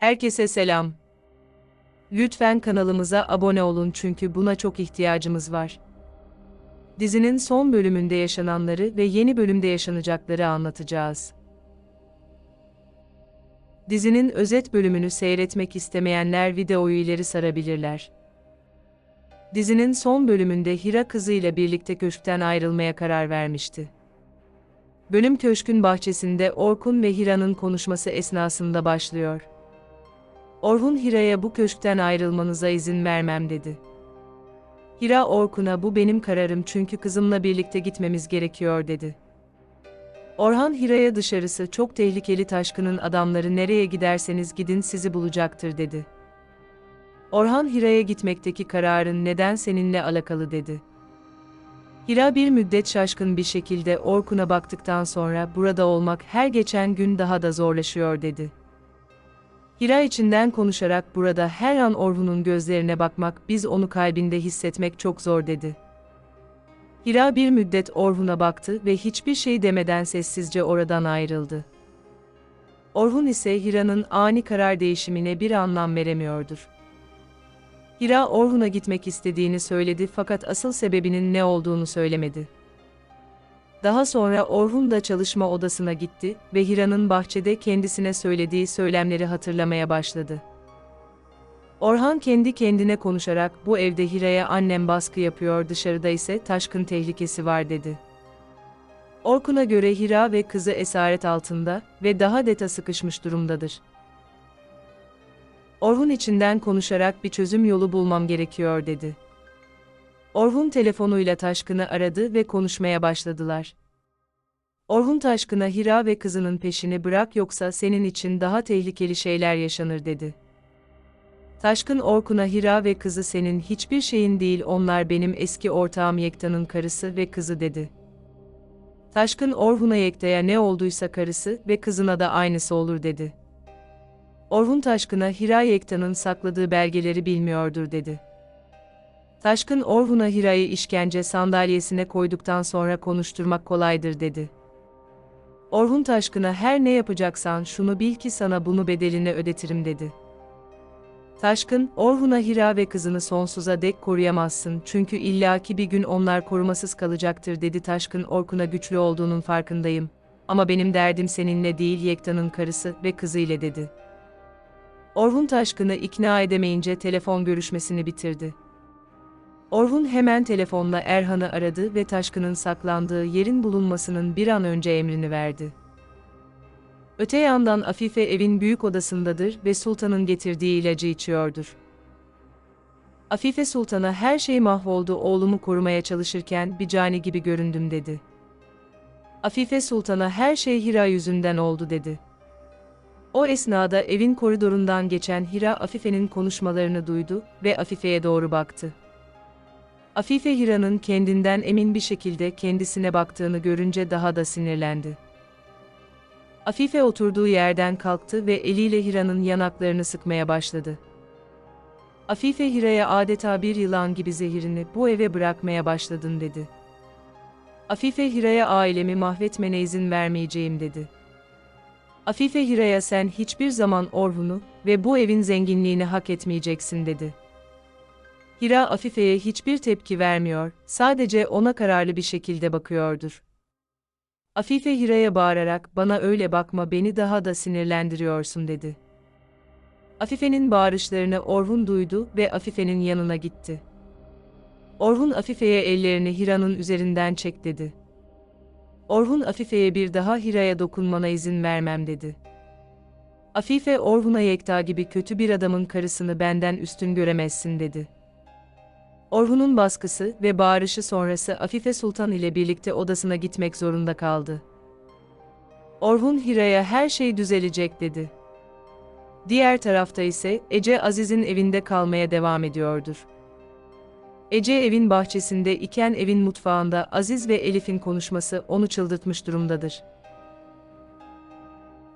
Herkese selam. Lütfen kanalımıza abone olun çünkü buna çok ihtiyacımız var. Dizinin son bölümünde yaşananları ve yeni bölümde yaşanacakları anlatacağız. Dizinin özet bölümünü seyretmek istemeyenler videoyu ileri sarabilirler. Dizinin son bölümünde Hira kızıyla birlikte köşkten ayrılmaya karar vermişti. Bölüm köşkün bahçesinde Orkun ve Hira'nın konuşması esnasında başlıyor. Orhun Hira'ya bu köşkten ayrılmanıza izin vermem dedi. Hira Orkun'a bu benim kararım çünkü kızımla birlikte gitmemiz gerekiyor dedi. Orhan Hira'ya dışarısı çok tehlikeli, Taşkın'ın adamları nereye giderseniz gidin sizi bulacaktır dedi. Orhan Hira'ya gitmekteki kararın neden seninle alakalı dedi. Hira bir müddet şaşkın bir şekilde Orkun'a baktıktan sonra burada olmak her geçen gün daha da zorlaşıyor dedi. Hira içinden konuşarak burada her an Orhun'un gözlerine bakmak, biz onu kalbinde hissetmek çok zor dedi. Hira bir müddet Orhun'a baktı ve hiçbir şey demeden sessizce oradan ayrıldı. Orhun ise Hira'nın ani karar değişimine bir anlam veremiyordur. Hira Orhun'a gitmek istediğini söyledi fakat asıl sebebinin ne olduğunu söylemedi. Daha sonra Orhun da çalışma odasına gitti ve Hira'nın bahçede kendisine söylediği söylemleri hatırlamaya başladı. Orhan kendi kendine konuşarak bu evde Hira'ya annem baskı yapıyor, dışarıda ise Taşkın tehlikesi var dedi. Orkun'a göre Hira ve kızı esaret altında ve daha deta sıkışmış durumdadır. Orhun içinden konuşarak bir çözüm yolu bulmam gerekiyor dedi. Orhun telefonuyla Taşkın'ı aradı ve konuşmaya başladılar. Orhun Taşkın'a Hira ve kızının peşini bırak yoksa senin için daha tehlikeli şeyler yaşanır dedi. Taşkın Orkun'a Hira ve kızı senin hiçbir şeyin değil, onlar benim eski ortağım Yekta'nın karısı ve kızı dedi. Taşkın Orhun'a Yekta'ya ne olduysa karısı ve kızına da aynısı olur dedi. Orhun Taşkın'a Hira Yekta'nın sakladığı belgeleri bilmiyordur dedi. Taşkın Orhun'a Hira'yı işkence sandalyesine koyduktan sonra konuşturmak kolaydır dedi. Orhun Taşkın'a her ne yapacaksan şunu bil ki sana bunu bedelini ödetirim dedi. Taşkın, Orhun'a Hira ve kızını sonsuza dek koruyamazsın çünkü illaki bir gün onlar korumasız kalacaktır dedi. Taşkın Orkun'a güçlü olduğunun farkındayım ama benim derdim seninle değil Yekta'nın karısı ve kızı ile dedi. Orhun Taşkın'ı ikna edemeyince telefon görüşmesini bitirdi. Orhun hemen telefonla Erhan'ı aradı ve Taşkın'ın saklandığı yerin bulunmasının bir an önce emrini verdi. Öte yandan Afife evin büyük odasındadır ve Sultan'ın getirdiği ilacı içiyordur. Afife Sultan'a her şey mahvoldu, oğlumu korumaya çalışırken bir cani gibi göründüm dedi. Afife Sultan'a her şey Hira yüzünden oldu dedi. O esnada evin koridorundan geçen Hira Afife'nin konuşmalarını duydu ve Afife'ye doğru baktı. Afife Hira'nın kendinden emin bir şekilde kendisine baktığını görünce daha da sinirlendi. Afife oturduğu yerden kalktı ve eliyle Hira'nın yanaklarını sıkmaya başladı. Afife Hira'ya adeta bir yılan gibi zehirini bu eve bırakmaya başladın dedi. Afife Hira'ya ailemi mahvetmene izin vermeyeceğim dedi. Afife Hira'ya sen hiçbir zaman Orhun'u ve bu evin zenginliğini hak etmeyeceksin dedi. Hira Afife'ye hiçbir tepki vermiyor, sadece ona kararlı bir şekilde bakıyordur. Afife Hira'ya bağırarak bana öyle bakma, beni daha da sinirlendiriyorsun dedi. Afife'nin bağırışlarını Orhun duydu ve Afife'nin yanına gitti. Orhun Afife'ye ellerini Hira'nın üzerinden çek dedi. Orhun Afife'ye bir daha Hira'ya dokunmana izin vermem dedi. Afife Orhun'a Yekta gibi kötü bir adamın karısını benden üstün göremezsin dedi. Orhun'un baskısı ve bağırışı sonrası Afife Sultan ile birlikte odasına gitmek zorunda kaldı. Orhun Hira'ya her şey düzelecek dedi. Diğer tarafta ise Ece Aziz'in evinde kalmaya devam ediyordur. Ece evin bahçesinde iken evin mutfağında Aziz ve Elif'in konuşması onu çıldırtmış durumdadır.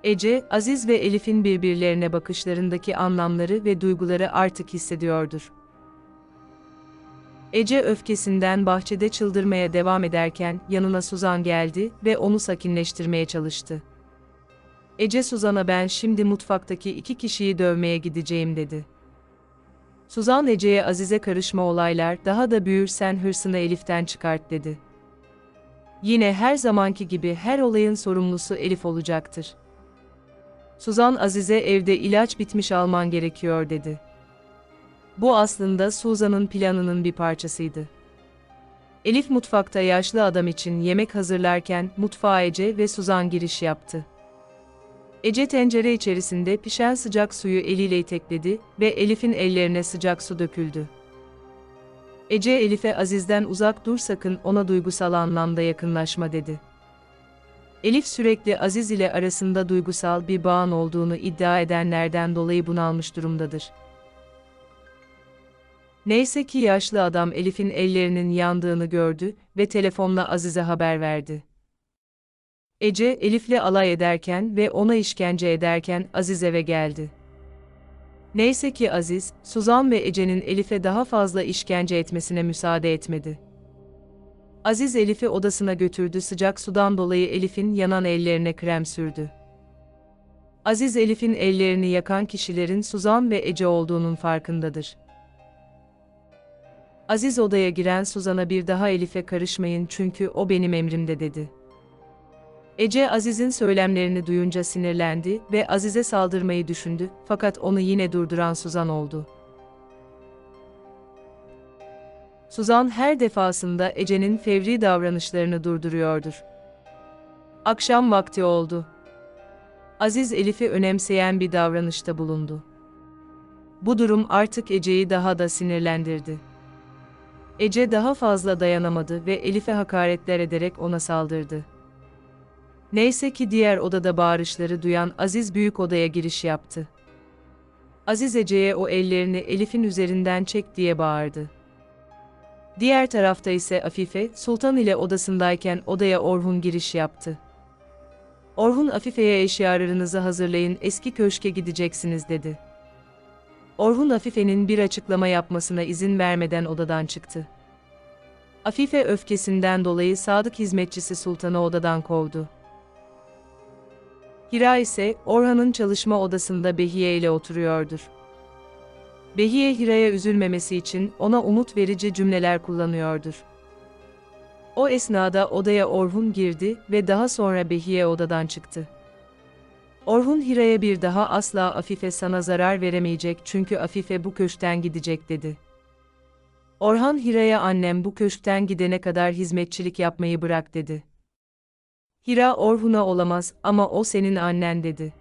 Ece, Aziz ve Elif'in birbirlerine bakışlarındaki anlamları ve duyguları artık hissediyordur. Ece öfkesinden bahçede çıldırmaya devam ederken yanına Suzan geldi ve onu sakinleştirmeye çalıştı. Ece Suzan'a ben şimdi mutfaktaki 2 kişiyi dövmeye gideceğim dedi. Suzan Ece'ye Azize karışma olaylar daha da büyür sen hırsını Elif'ten çıkart dedi. Yine her zamanki gibi her olayın sorumlusu Elif olacaktır. Suzan Azize evde ilaç bitmiş alman gerekiyor dedi. Bu aslında Suzan'ın planının bir parçasıydı. Elif mutfakta yaşlı adam için yemek hazırlarken mutfağa Ece ve Suzan giriş yaptı. Ece tencere içerisinde pişen sıcak suyu eliyle itekledi ve Elif'in ellerine sıcak su döküldü. Ece Elif'e Aziz'den uzak dur sakın ona duygusal anlamda yakınlaşma dedi. Elif sürekli Aziz ile arasında duygusal bir bağın olduğunu iddia edenlerden dolayı bunalmış durumdadır. Neyse ki yaşlı adam Elif'in ellerinin yandığını gördü ve telefonla Aziz'e haber verdi. Ece, Elif'le alay ederken ve ona işkence ederken Aziz eve geldi. Neyse ki Aziz, Suzan ve Ece'nin Elif'e daha fazla işkence etmesine müsaade etmedi. Aziz Elif'i odasına götürdü sıcak sudan dolayı Elif'in yanan ellerine krem sürdü. Aziz Elif'in ellerini yakan kişilerin Suzan ve Ece olduğunun farkındadır. Aziz odaya giren Suzan'a bir daha Elif'e karışmayın çünkü o benim emrimde dedi. Ece Aziz'in söylemlerini duyunca sinirlendi ve Aziz'e saldırmayı düşündü fakat onu yine durduran Suzan oldu. Suzan her defasında Ece'nin fevri davranışlarını durduruyordur. Akşam vakti oldu. Aziz Elif'i önemseyen bir davranışta bulundu. Bu durum artık Ece'yi daha da sinirlendirdi. Ece daha fazla dayanamadı ve Elif'e hakaretler ederek ona saldırdı. Neyse ki diğer odada bağırışları duyan Aziz büyük odaya giriş yaptı. Aziz Ece'ye o ellerini Elif'in üzerinden çek diye bağırdı. Diğer tarafta ise Afife, Sultan ile odasındayken odaya Orhun giriş yaptı. Orhun Afife'ye eşyalarınızı hazırlayın eski köşke gideceksiniz dedi. Orhun Afife'nin bir açıklama yapmasına izin vermeden odadan çıktı. Afife öfkesinden dolayı sadık hizmetçisi Sultan'ı odadan kovdu. Hira ise Orhan'ın çalışma odasında Behiye ile oturuyordur. Behiye Hira'ya üzülmemesi için ona umut verici cümleler kullanıyordur. O esnada odaya Orhun girdi ve daha sonra Behiye odadan çıktı. Orhun Hira'ya bir daha asla Afife sana zarar veremeyecek çünkü Afife bu köşkten gidecek dedi. Orhan Hira'ya annem bu köşkten gidene kadar hizmetçilik yapmayı bırak dedi. Hira Orhun'a olamaz ama o senin annen dedi.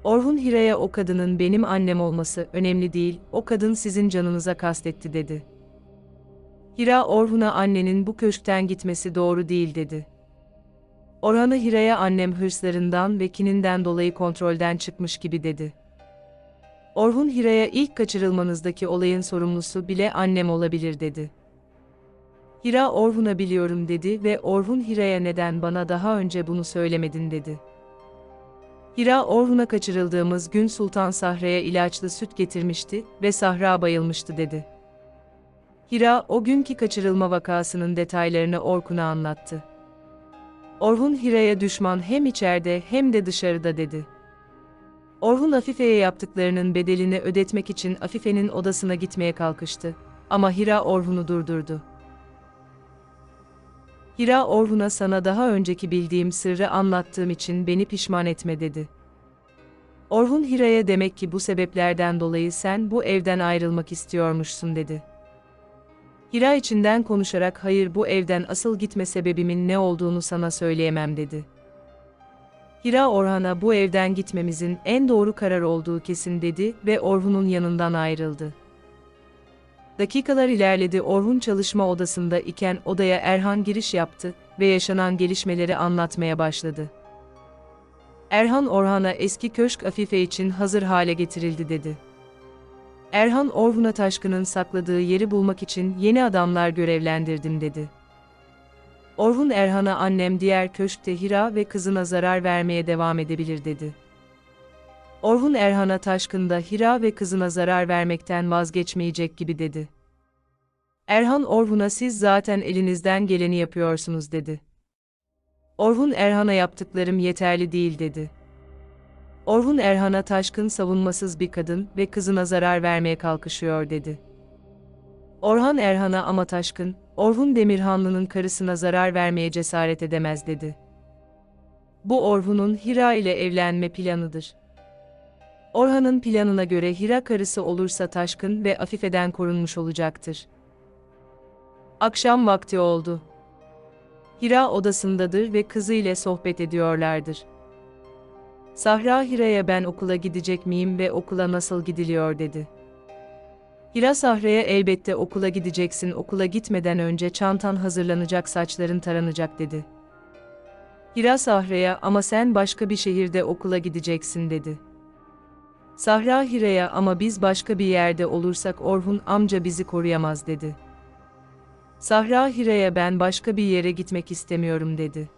Orhun Hira'ya o kadının benim annem olması önemli değil, o kadın sizin canınıza kastetti dedi. Hira Orhun'a annenin bu köşkten gitmesi doğru değil dedi. Orhan'ı Hira'ya annem hırslarından ve kininden dolayı kontrolden çıkmış gibi dedi. Orhun Hira'ya ilk kaçırılmanızdaki olayın sorumlusu bile annem olabilir dedi. Hira Orhun'a biliyorum dedi ve Orhun Hira'ya neden bana daha önce bunu söylemedin dedi. Hira Orhun'a kaçırıldığımız gün Sultan Sahra'ya ilaçlı süt getirmişti ve Sahra bayılmıştı dedi. Hira o günkü kaçırılma vakasının detaylarını Orkun'a anlattı. Orhun Hira'ya düşman hem içeride hem de dışarıda dedi. Orhun Afife'ye yaptıklarının bedelini ödetmek için Afife'nin odasına gitmeye kalkıştı. Ama Hira Orhun'u durdurdu. Hira Orhun'a sana daha önceki bildiğim sırrı anlattığım için beni pişman etme dedi. Orhun Hira'ya demek ki bu sebeplerden dolayı sen bu evden ayrılmak istiyormuşsun dedi. Hira içinden konuşarak hayır bu evden asıl gitme sebebimin ne olduğunu sana söyleyemem dedi. Hira Orhan'a bu evden gitmemizin en doğru karar olduğu kesin dedi ve Orhun'un yanından ayrıldı. Dakikalar ilerledi Orhun çalışma odasında iken odaya Erhan giriş yaptı ve yaşanan gelişmeleri anlatmaya başladı. Erhan Orhan'a eski köşk Afife için hazır hale getirildi dedi. Erhan Orhun'a Taşkın'ın sakladığı yeri bulmak için yeni adamlar görevlendirdim dedi. Orhun Erhan'a annem diğer köşkte Hira ve kızına zarar vermeye devam edebilir dedi. Orhun Erhan'a Taşkın'da Hira ve kızına zarar vermekten vazgeçmeyecek gibi dedi. Erhan Orhun'a siz zaten elinizden geleni yapıyorsunuz dedi. Orhun Erhan'a yaptıklarım yeterli değil dedi. Orhun Erhan'a Taşkın savunmasız bir kadın ve kızına zarar vermeye kalkışıyor dedi. Orhan Erhan'a ama Taşkın, Orhun Demirhanlı'nın karısına zarar vermeye cesaret edemez dedi. Bu Orhun'un Hira ile evlenme planıdır. Orhan'ın planına göre Hira karısı olursa Taşkın ve Afife'den korunmuş olacaktır. Akşam vakti oldu. Hira odasındadır ve kızı ile sohbet ediyorlardır. Sahra Hira'ya ben okula gidecek miyim ve okula nasıl gidiliyor dedi. Hira Sahra'ya elbette okula gideceksin, okula gitmeden önce çantan hazırlanacak, saçların taranacak dedi. Hira Sahra'ya ama sen başka bir şehirde okula gideceksin dedi. Sahra Hira'ya ama biz başka bir yerde olursak Orhun amca bizi koruyamaz dedi. Sahra Hira'ya ben başka bir yere gitmek istemiyorum dedi.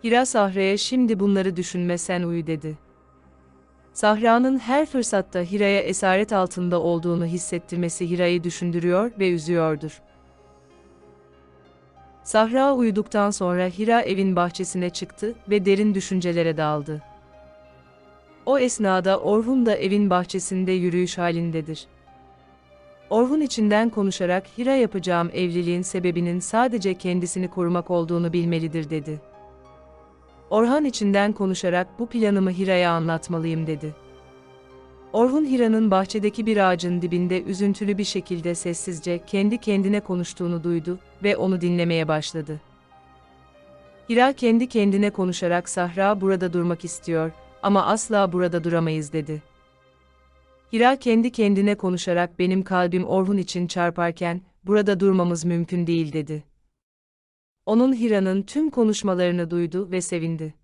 Hira Sahra'ya şimdi bunları düşünme, sen uyu dedi. Sahra'nın her fırsatta Hira'ya esaret altında olduğunu hissettirmesi Hira'yı düşündürüyor ve üzüyordur. Sahra uyuduktan sonra Hira evin bahçesine çıktı ve derin düşüncelere daldı. O esnada Orhun da evin bahçesinde yürüyüş halindedir. Orhun içinden konuşarak Hira yapacağım evliliğin sebebinin sadece kendisini korumak olduğunu bilmelidir dedi. Orhan içinden konuşarak bu planımı Hira'ya anlatmalıyım dedi. Orhun Hira'nın bahçedeki bir ağacın dibinde üzüntülü bir şekilde sessizce kendi kendine konuştuğunu duydu ve onu dinlemeye başladı. Hira kendi kendine konuşarak Sahra burada durmak istiyor ama asla burada duramayız dedi. Hira kendi kendine konuşarak benim kalbim Orhun için çarparken burada durmamız mümkün değil dedi. Onun Hira'nın tüm konuşmalarını duydu ve sevindi.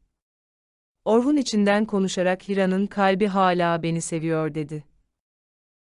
Orhun içinden konuşarak Hira'nın kalbi hala beni seviyor dedi.